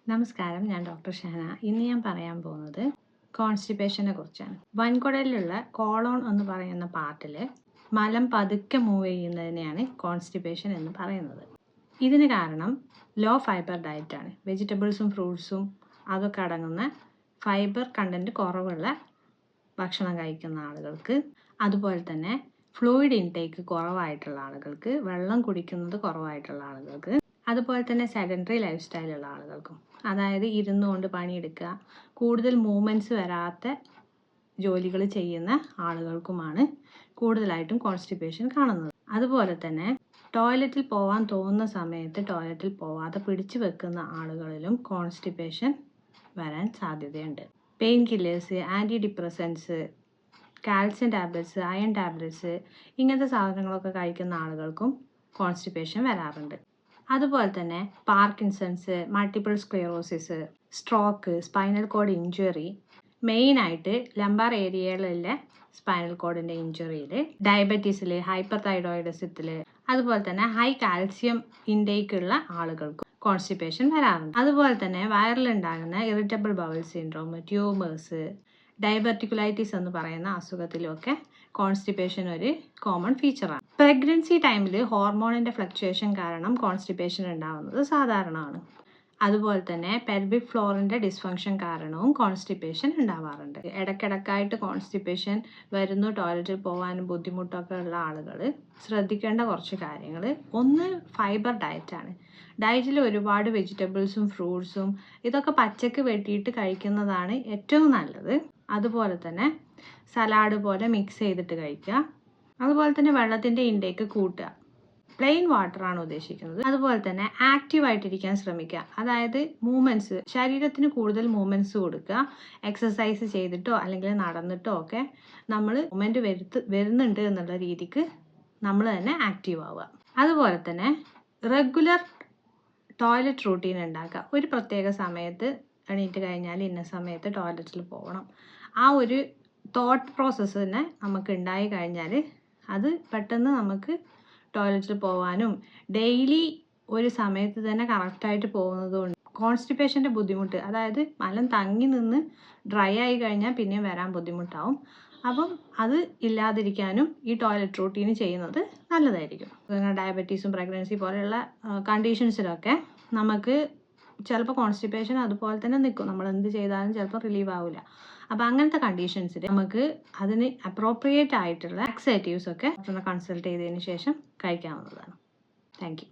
നമസ്കാരം, ഞാൻ ഡോക്ടർ ഷഹന. ഇന്ന് ഞാൻ പറയാൻ പോകുന്നത് കോൺസ്റ്റിപ്പേഷനെ കുറിച്ചാണ്. വൻകുടലിലുള്ള കോളോൺ എന്ന് പറയുന്ന പാർട്ടിൽ മലം പതുക്കെ മൂവ് ചെയ്യുന്നതിനെയാണ് കോൺസ്റ്റിപ്പേഷൻ എന്ന് പറയുന്നത്. ഇതിന് കാരണം ലോ ഫൈബർ ഡയറ്റാണ്. വെജിറ്റബിൾസും ഫ്രൂട്ട്സും അതൊക്കെ അടങ്ങുന്ന ഫൈബർ കണ്ടൻറ്റ് കുറവുള്ള ഭക്ഷണം കഴിക്കുന്ന ആളുകൾക്ക്, അതുപോലെ തന്നെ ഫ്ലൂയിഡ് ഇൻടേക്ക് കുറവായിട്ടുള്ള ആളുകൾക്ക്, വെള്ളം കുടിക്കുന്നത് കുറവായിട്ടുള്ള ആളുകൾക്ക്, അതുപോലെ തന്നെ സെഡൻറ്ററി ലൈഫ് സ്റ്റൈലുള്ള ആളുകൾക്കും, അതായത് ഇരുന്നുകൊണ്ട് പണിയെടുക്കുക, കൂടുതൽ മൂവ്മെൻറ്റ്സ് വരാത്ത ജോലികൾ ചെയ്യുന്ന ആളുകൾക്കുമാണ് കൂടുതലായിട്ടും കോൺസ്റ്റിപ്പേഷൻ കാണുന്നത്. അതുപോലെ തന്നെ ടോയ്ലറ്റിൽ പോകാൻ തോന്നുന്ന സമയത്ത് ടോയ്ലറ്റിൽ പോവാതെ പിടിച്ചു വെക്കുന്ന ആളുകളിലും കോൺസ്റ്റിപ്പേഷൻ വരാൻ സാധ്യതയുണ്ട്. Pain killers, anti depressants, calcium tablets, iron tablets ഇങ്ങനത്തെ സാധനങ്ങളൊക്കെ കഴിക്കുന്ന ആളുകൾക്കും കോൺസ്റ്റിപ്പേഷൻ വരാറുണ്ട്. അതുപോലെ തന്നെ Parkinson's, multiple sclerosis, stroke, spinal cord injury, മെയിനായിട്ട് ലംബാർ ഏരിയയിലുള്ള സ്പൈനൽ കോഡിൻ്റെ ഇഞ്ചുറിയിൽ, ഡയബറ്റീസിൽ, ഹൈപ്പർ തൈറോയിഡിസത്തിൽ, അതുപോലെ തന്നെ ഹൈ കാൽസ്യം ഇൻടേക്ക് ഉള്ള ആളുകൾക്കും കോൺസ്റ്റിപ്പേഷൻ വരാറുണ്ട്. അതുപോലെ തന്നെ വയറിലുണ്ടാകുന്ന ഇറിറ്റബിൾ ബവൽ സിൻഡ്രോം, ട്യൂമേഴ്സ്, ഡയബർട്ടിക്കുലൈറ്റിസ് എന്ന് പറയുന്ന അസുഖത്തിലുമൊക്കെ കോൺസ്റ്റിപ്പേഷൻ ഒരു കോമൺ ഫീച്ചറാണ്. പ്രഗ്നൻസി ടൈമിൽ ഹോർമോണിൻ്റെ ഫ്ലക്ച്വേഷൻ കാരണം കോൺസ്റ്റിപ്പേഷൻ ഉണ്ടാകുന്നത് സാധാരണമാണ്. അതുപോലെ തന്നെ പെൽവിക് ഫ്ലോറിൻ്റെ ഡിസ്ഫങ്ഷൻ കാരണവും കോൺസ്റ്റിപ്പേഷൻ ഉണ്ടാവാറുണ്ട്. ഇടയ്ക്കിടയ്ക്കായിട്ട് കോൺസ്റ്റിപ്പേഷൻ വരുന്നു, ടോയ്ലറ്റിൽ പോകാനും ബുദ്ധിമുട്ടൊക്കെ ഉള്ള ആളുകൾ ശ്രദ്ധിക്കേണ്ട കുറച്ച് കാര്യങ്ങൾ. ഒന്ന്, ഫൈബർ ഡയറ്റാണ്. ഡയറ്റിൽ ഒരുപാട് വെജിറ്റബിൾസും ഫ്രൂട്ട്സും ഇതൊക്കെ പച്ചക്ക് വെട്ടിയിട്ട് കഴിക്കുന്നതാണ് ഏറ്റവും നല്ലത്. അതുപോലെ തന്നെ സലാഡ് പോലെ മിക്സ് ചെയ്തിട്ട് കഴിക്കുക. അതുപോലെ തന്നെ വെള്ളത്തിൻ്റെ ഇൻടേക്ക് കൂട്ടുക. പ്ലെയിൻ വാട്ടറാണ് ഉദ്ദേശിക്കുന്നത്. അതുപോലെ തന്നെ ആക്റ്റീവായിട്ടിരിക്കാൻ ശ്രമിക്കുക. അതായത് മൂവ്മെൻറ്റ്സ്, ശരീരത്തിന് കൂടുതൽ മൂവ്മെൻറ്റ്സ് കൊടുക്കുക. എക്സസൈസ് ചെയ്തിട്ടോ അല്ലെങ്കിൽ നടന്നിട്ടോ ഒക്കെ നമ്മൾ മൂവ്മെൻറ്റ് വരുന്നുണ്ട് എന്നുള്ള രീതിക്ക് നമ്മൾ തന്നെ ആക്റ്റീവ് ആവുക. അതുപോലെ തന്നെ റെഗുലർ ടോയ്ലറ്റ് റൂട്ടീൻ ഉണ്ടാക്കുക. ഒരു പ്രത്യേക സമയത്ത് എണീറ്റ് കഴിഞ്ഞാൽ ഇന്ന സമയത്ത് ടോയ്ലറ്റിൽ പോകണം. ആ ഒരു തോട്ട് പ്രോസസ്സ് തന്നെ നമുക്ക് ഉണ്ടായി കഴിഞ്ഞാൽ അത് പെട്ടെന്ന് നമുക്ക് ടോയ്ലറ്റിൽ പോകാനും ഡെയിലി ഒരു സമയത്ത് തന്നെ കറക്റ്റായിട്ട് പോകുന്നതുകൊണ്ട് കോൺസ്റ്റിപ്പേഷൻ്റെ ബുദ്ധിമുട്ട്, അതായത് മലം തങ്ങി നിന്ന് ഡ്രൈ ആയി കഴിഞ്ഞാൽ പിന്നെയും വരാൻ ബുദ്ധിമുട്ടാവും. അപ്പം അത് ഇല്ലാതിരിക്കാനും ഈ ടോയ്ലറ്റ് റൂട്ടീൻ ചെയ്യുന്നത് നല്ലതായിരിക്കും. ഡയബറ്റീസും പ്രഗ്നൻസി പോലെയുള്ള കണ്ടീഷൻസിലൊക്കെ നമുക്ക് ചിലപ്പോൾ കോൺസ്റ്റിപ്പേഷൻ അതുപോലെ തന്നെ നിൽക്കും. നമ്മൾ എന്ത് ചെയ്താലും ചിലപ്പോൾ റിലീവ് ആവില്ല. അപ്പോൾ അങ്ങനത്തെ കണ്ടീഷൻസിൽ നമുക്ക് അതിന് അപ്രോപ്രിയേറ്റ് ആയിട്ടുള്ള ലാക്സേറ്റീവ്സ് ഒക്കെ ഡോക്ടറിനെ കൺസൾട്ട് ചെയ്തതിന് ശേഷം കഴിക്കാവുന്നതാണ്. Thank you.